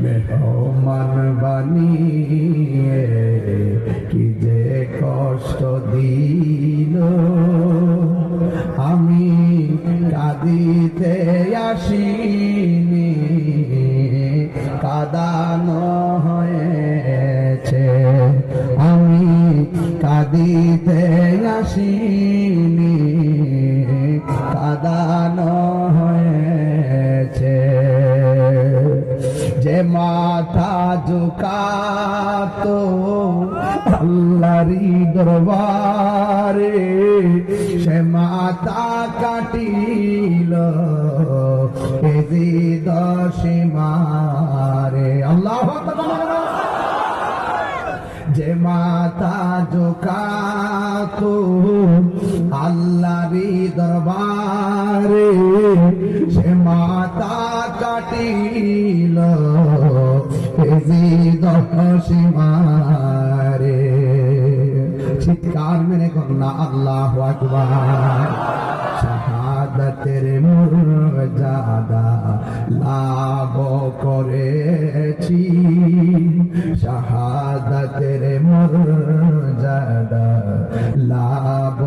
মেহমান বানিয়ে কি যে কষ্ট দিল, আমি কাঁদিতে আসিনি, কাঁদানো হয়েছে। আমি কাঁদিতে আসিনি, কাঁদানো হয়েছে। যে মাথা ঝুঁকাতো আল্লাহরই দরবারে, সে মাথা কাটিল এজিদ সীমারে। আল্লাহু আকবার। যে মাথা ঝুঁকাতো আল্লাহরই দরবারে, সে মাথা কাটিল এজিদ সীমারে। চিৎকার মেরে কন্যা আল্লাহু আকবার। শাহাদাতের মর্যাদা লাভ করেছি, শাহাদাতের মর্যাদা লাভ